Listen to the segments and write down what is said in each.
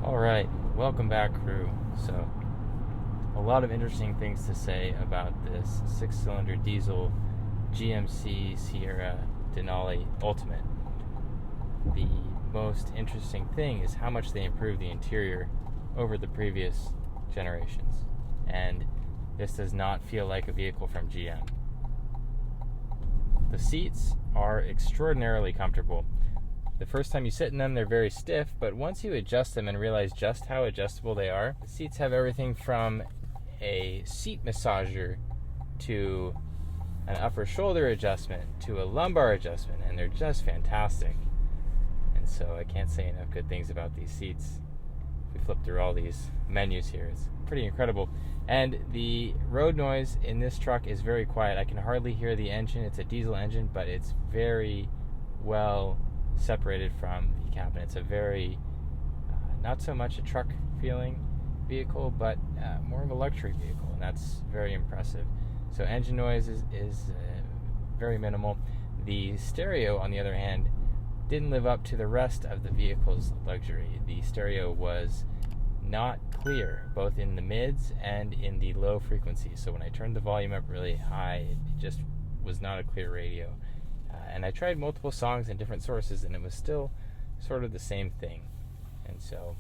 Alright, welcome back, crew. So, a lot of interesting things to say about this 6-cylinder diesel GMC Sierra Denali Ultimate. The most interesting thing is how much they improved the interior over the previous generations. And this does not feel like a vehicle from GM. The seats are extraordinarily comfortable. The first time you sit in them, they're very stiff, but once you adjust them and realize just how adjustable they are, the seats have everything from a seat massager to an upper shoulder adjustment to a lumbar adjustment, and they're just fantastic. And so I can't say enough good things about these seats. If we flip through all these menus here, it's pretty incredible. And the road noise in this truck is very quiet. I can hardly hear the engine. It's a diesel engine, but it's very well separated from the cabin. It's a very, not so much a truck feeling vehicle, but more of a luxury vehicle, and that's very impressive. So engine noise is very minimal. The stereo, on the other hand, didn't live up to the rest of the vehicle's luxury. The stereo was not clear, both in the mids and in the low frequency. So when I turned the volume up really high, it just was not a clear radio. And I tried multiple songs and different sources, and it was still sort of the same thing. And so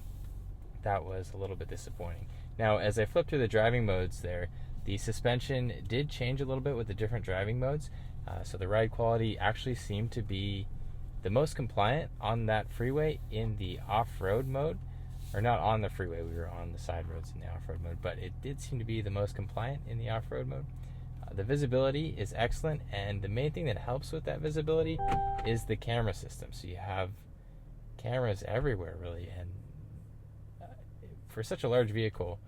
that was a little bit disappointing. Now, as I flipped through the driving modes there, the suspension did change a little bit with the different driving modes. So the ride quality actually seemed to be the most compliant on that freeway in the off-road mode. Or not on the freeway, we were on the side roads in the off-road mode, but it did seem to be the most compliant in the off-road mode. The visibility is excellent, and the main thing that helps with that visibility is the camera system. So you have cameras everywhere, really, and for such a large vehicle,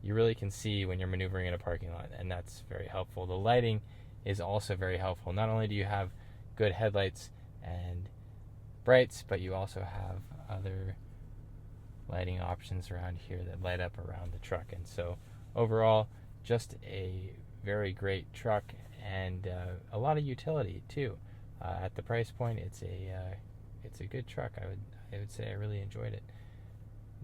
you really can see when you're maneuvering in a parking lot, and that's very helpful. The lighting is also very helpful. Not only do you have good headlights and brights, but you also have other lighting options around here that light up around the truck. And so overall, just a very great truck, and a lot of utility too. At the price point, it's a good truck. I would say I really enjoyed it.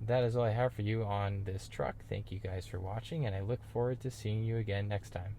That is all I have for you on this truck. Thank you guys for watching, and I look forward to seeing you again next time.